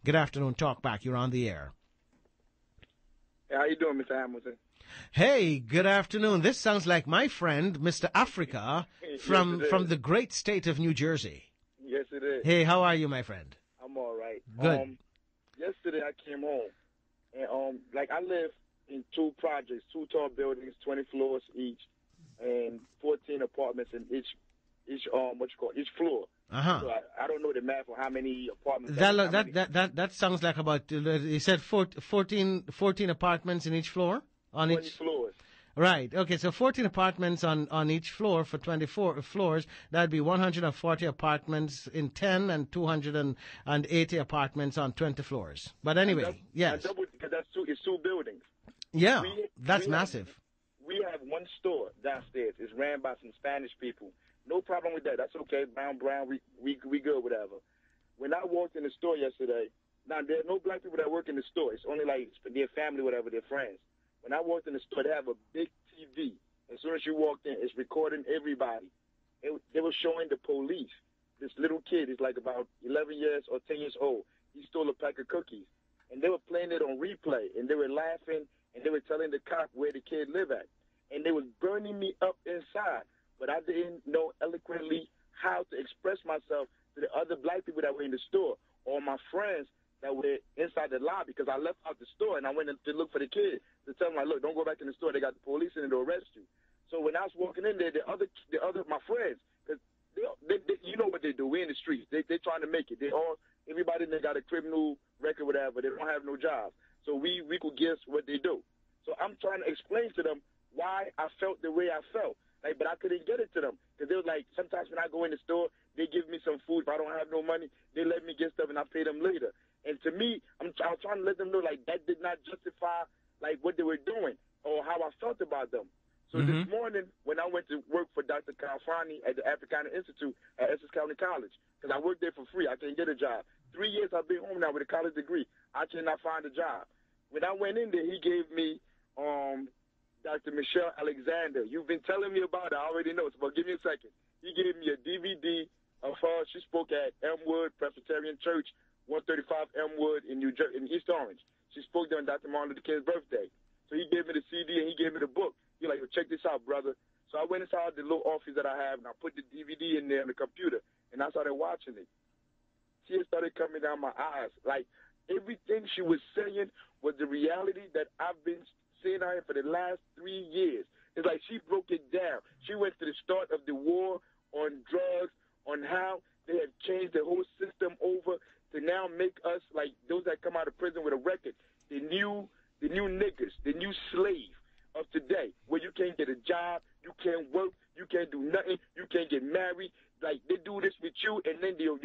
Good afternoon, Talkback. You're on the air. Hey, how you doing, Mr. Hamilton? Hey, good afternoon. This sounds like my friend, Mr. Africa, from the great state of New Jersey. Yes, it is. Hey, how are you, my friend? I'm all right. Good. Yesterday I came home, and I live in two projects, two tall buildings, 20 floors each, and 14 apartments in each floor. Uh-huh. So I don't know the math for how many apartments. That sounds like about, you said 14 apartments in each floor? 20 floors. Right. Okay, so 14 apartments on each floor for 24 floors. That'd be 140 apartments in 10 and 280 apartments on 20 floors. But anyway, yes. Because it's two buildings. Yeah, that's massive. We have one store downstairs. It's ran by some Spanish people. No problem with that. That's okay. Brown, we good, whatever. When I walked in the store yesterday, now there are no black people that work in the store. It's only like their family, whatever, their friends. When I walked in the store, they have a big TV. As soon as you walked in, it's recording everybody. They were showing the police. This little kid is like about 11 years or 10 years old. He stole a pack of cookies. And they were playing it on replay. And they were laughing. And they were telling the cop where the kid lived at. And they was burning me up inside. But I didn't know eloquently how to express myself to the other black people that were in the store or my friends that were inside the lobby, because I left out the store and I went to look for the kid to tell them, like, look, don't go back in the store. They got the police in there to arrest you. So when I was walking in there, the other my friends, because they you know what they do. We're in the streets. They trying to make it. Everybody in there got a criminal record, whatever. They don't have no jobs. So we could guess what they do. So I'm trying to explain to them why I felt the way I felt. But I couldn't get it to them because they were like, sometimes when I go in the store, they give me some food. If I don't have no money, they let me get stuff and I pay them later. And to me, I'm trying to let them know, like, that did not justify, like, what they were doing or how I felt about them. So this morning, when I went to work for Dr. Kalfani at the Africana Institute at Essex County College, because I worked there for free, I can't get a job. 3 years I've been home now with a college degree. I cannot find a job. When I went in there, he gave me Dr. Michelle Alexander. You've been telling me about it. I already know. So, but give me a second. He gave me a DVD of her. She spoke at Elmwood Presbyterian Church, 135 Elmwood in East Orange. She spoke there on Dr. Martin Luther King's birthday. So he gave me the CD and he gave me the book. He's like, well, check this out, brother. So I went inside the little office that I have and I put the DVD in there on the computer and I started watching it. Tears started coming down my eyes. Like, everything she was saying was the reality that I've been seeing out here for the last 3 years. It's like she broke it down. She went to the start of the war on drugs, on how they have changed the whole system over to now make us like those that come out of prison with a record, the new niggas, the new slave of today, where you can't get a job, you can't work, you can't do nothing, you can't get married. Like, they do this with you, and then your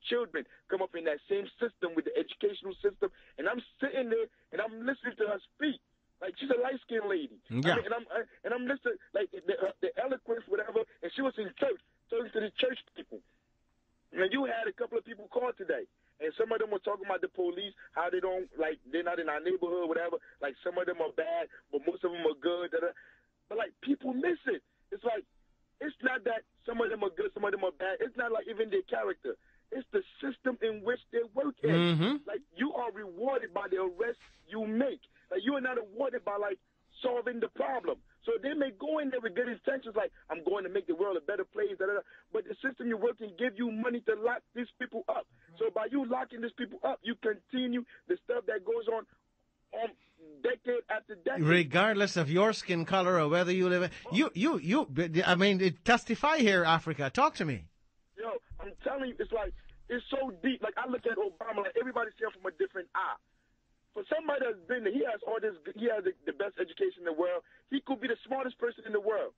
children come up in that same system with the educational system. And I'm sitting there and I'm listening to her speak. Like, she's a light-skinned lady. Yeah. And I'm listening, like, the eloquence, whatever, and she was in church, talking to the church people. And you had a couple of people call today, and some of them were talking about the police, how they don't, like, they're not in our neighborhood, whatever. Like, some of them are bad, but most of them are good. But, like, people miss it. It's like, it's not that some of them are good, some of them are bad. It's not like even their character. It's the system in which they work in. Like, you are rewarded by the arrests you make. Like, you are not awarded by, like, solving the problem. So they may go in there with good intentions, like, I'm going to make the world a better place, but the system you work in give you money to lock these people up. So by you locking these people up, you continue the stuff that goes on decade after decade. Regardless of your skin color or whether you live testify here, Africa. Talk to me. Yo, I'm telling you, it's like, it's so deep. Like, I look at Obama, like, everybody's here from a different eye. For somebody that's been there, he has the best education in the world. He could be the smartest person in the world.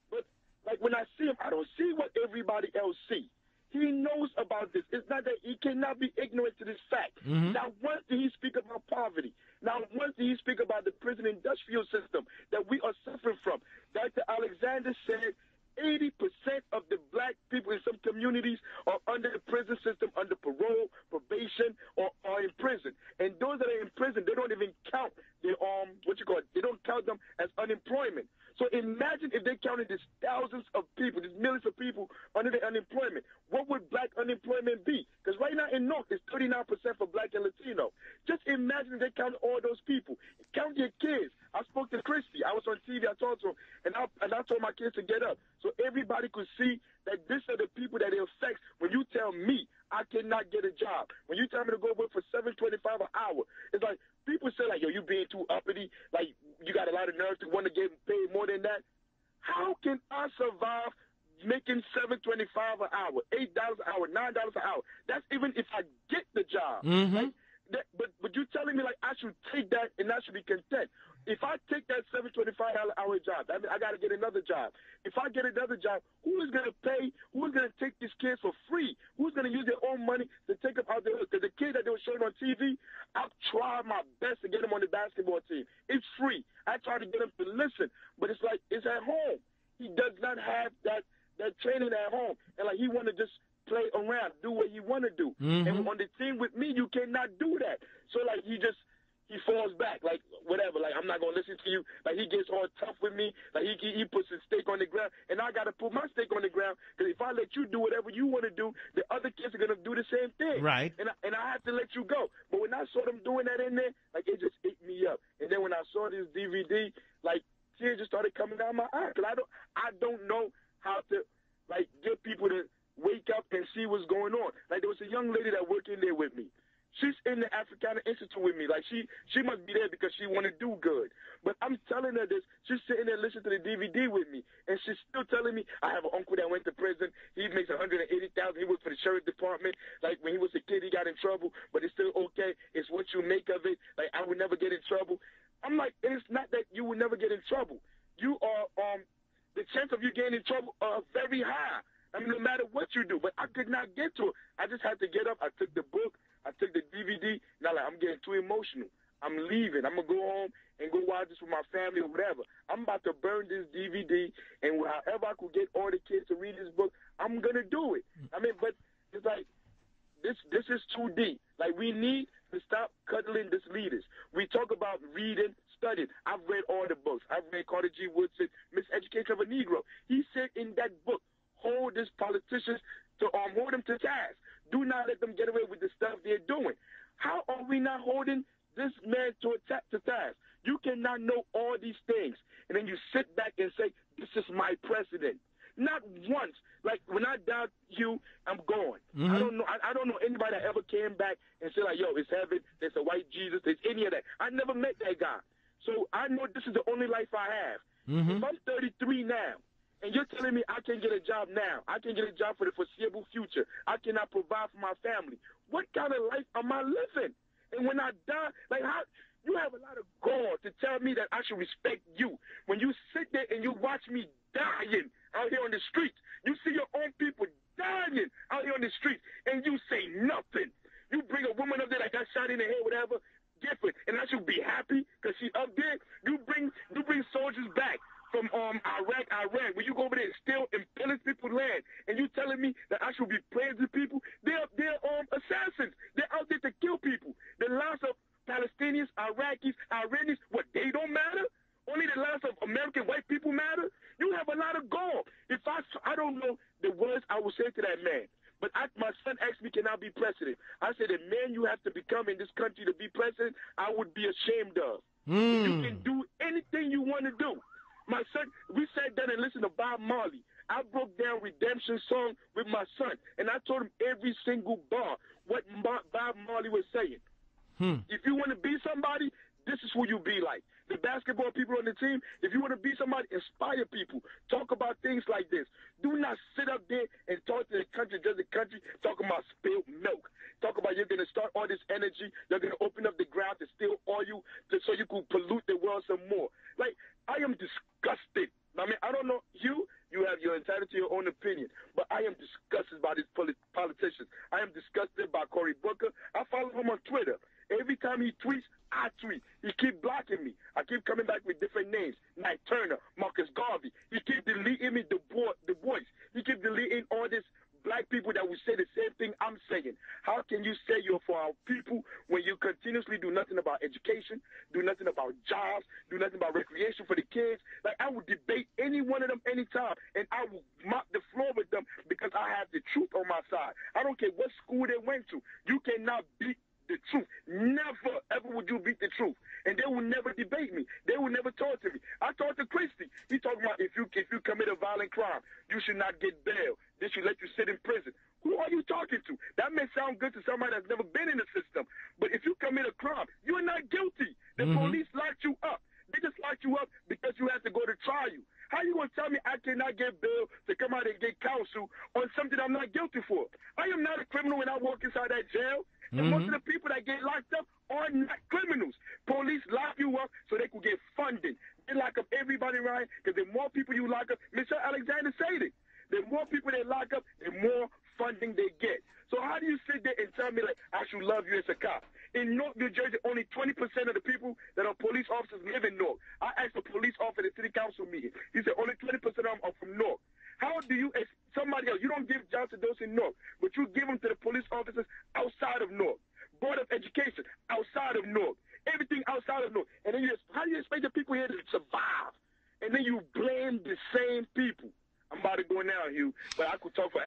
But, like, when I see him, I don't see what everybody else see. He knows about this. It's not that he cannot be ignorant to this fact. Now, once did he speak about poverty? Now, once did he speak about the prison industrial system that we are suffering from? Dr. Alexander said 80% of the black people in some communities are under the prison system, under parole, probation, or are in prison. And those that are in prison, they don't even count their they don't count them as unemployment. So imagine if they counted these thousands of people, these millions of people under the unemployment. What would black unemployment be? Because right now in North, it's 39%. for Black and Latino. Just imagine they count all those people. Count your kids. I spoke to Christy. I was on TV. I talked to him, and I told my kids to get up so everybody could see that these are the people that it affects. When you tell me I cannot get a job, when you tell me to go work for $7.25 an hour, it's like people say like, yo, you being too uppity, like you got a lot of nerve to want to get paid more than that. How can I survive making $7.25 an hour, $8 an hour, $9 an hour? That's even if I get the job. Mm-hmm. Like, but you telling me like I should take that and I should be content. If I take that $7.25 an hour job, I mean, I got to get another job. If I get another job, who is going to pay? Who is going to take these kids for free? Who's going to use their own money to take them out there? Because the kid that they were showing on TV, I've tried my best to get him on the basketball team. It's free. I tried to get him to listen, but it's like it's at home. He does not have that training at home, and like he want to just play around, do what he want to do. Mm-hmm. And on the team with me, you cannot do that. So like he falls back, like whatever, like I'm not gonna listen to you. Like he gets all tough with me, like he puts his stake on the ground, and I gotta put my stake on the ground because if I let you do whatever you want to do, the other kids are gonna do the same thing. Right. And I have to let you go. But when I saw them doing that in there, like it just ate me up. And then when I saw this DVD, like tears just started coming down my eyes because I don't know how to like get people to wake up and see what's going on. Like there was a young lady that worked in there with me. She's in the Africana Institute with me. Like she must be there because she want to do good. But I'm telling her this. She's sitting there listening to the DVD with me, and she's still telling me I have an uncle that went to prison. He makes $180,000. He works for the sheriff department. Like when he was a kid, he got in trouble, but it's still okay. It's what you make of it. Like I would never get in trouble. I'm like, and it's not that you will never get in trouble. You are the chance of you getting in trouble are very high. I mean, no matter what you do. But I could not get to it. I just had to get up. I took the book. I took the DVD. Now, like, I'm getting too emotional. I'm leaving. I'm going to go home and go watch this with my family or whatever. I'm about to burn this DVD, and however I could get all the kids to read this book, I'm going to do it. I mean, but it's like this is too deep. Like, we need to stop cuddling these leaders. We talk about reading, studying. I've read all the books. I've read Carter G. Woodson, Miseducation of a Negro. He said in that book, hold these politicians to hold them to task. Do not let them get away with the stuff they're doing. How are we not holding this man to task? You cannot know all these things, and then you sit back and say, this is my president. Not once. Like, when I die, Hugh, I'm gone. Mm-hmm. I don't know anybody that ever came back and said, like, yo, it's heaven, there's a white Jesus, there's any of that. I never met that guy. So I know this is the only life I have. Mm-hmm. If I'm 33 now, and you're telling me I can't get a job now, I can't get a job for the foreseeable future, I cannot provide for my family, what kind of life am I living? And when I die, like, how you have a lot of gall to tell me that I should respect you. When you sit there and you watch me dying out here on the streets, you see your own people dying out here on the streets, and you say nothing. You bring a woman up there like got shot in the head, whatever, different, and I should be happy because she up there. You bring soldiers back from Iraq, Iran, when you go over there and steal and pillage people's land, and you telling me that I should be praising people, they're assassins. They're out there to kill people. The lives of Palestinians, Iraqis, Iranians, what, they don't matter? Only the lives of American white people matter? You have a lot of gall. If I don't know the words I will say to that man, but my son asked me, can I be president? I said, the man you have to become in this country to be president, I would be ashamed of. You can do anything you want to do. My son, we sat down and listened to Bob Marley. I broke down Redemption Song with my son, and I told him every single bar what Bob Marley was saying. If you want to be somebody, this is who you be like. The basketball people on the team, if you want to be somebody, inspire people. Talk about things like this. Do not sit up there and talk to the country, just the country, talk about spilled milk. Talk about you're going to start all this energy, you're going to open up the ground to steal oil so you can pollute the world some more. Like, I am disgusted. I mean, I don't know, you're entitled to your own opinion, but I am disgusted by these politicians. I am disgusted by Cory Booker. I follow him on Twitter. Every time he tweets, I tweet. He keep blocking me. I keep coming back with different names. Knight Turner, Marcus Garvey. He keep deleting me, Du Bois. He keep deleting all this black people that will say the same thing I'm saying. How can you say you're for our people when you continuously do nothing about education, do nothing about jobs, do nothing about recreation for the kids? Like, I would debate any one of them anytime, and I will mop the floor with them because I have the truth on my side. I don't care what school they went to. You cannot beat the truth. Never, ever would you beat the truth. And they will never debate me. They will never talk to me. I talked to Christy. He talking about if you commit a violent crime, you should not get bail. They should let you sit in prison. Who are you talking to? That may sound good to somebody that's never been in the system. But if you commit a crime, you're not guilty. The police locked you up. They just locked you up because you had to go to trial. How you going to tell me I cannot get bail to come out and get counsel on something I'm not guilty for? I am not a criminal when I walk inside that jail. And most of the people that get locked up are not criminals. Police lock you up so they can get funding. They lock up everybody, right? Because the more people you lock up, Mr. Alexander said it, the more people they lock up, the more funding they get. So how do you sit there and tell me, like, I should love you as a cop? In Newark, New Jersey, only 20% of the people that are police officers live in Newark. I asked a police officer at the city council meeting. He said only 20% of them are from Newark. How do you, as somebody else, you don't give jobs to those in Newark, but you give them to the police officers outside of Newark. Board of Education, outside of Newark. Everything outside of Newark. And then how do you expect the people here to survive? And then you blame the same people. I'm about to go now, Hugh, but I could talk for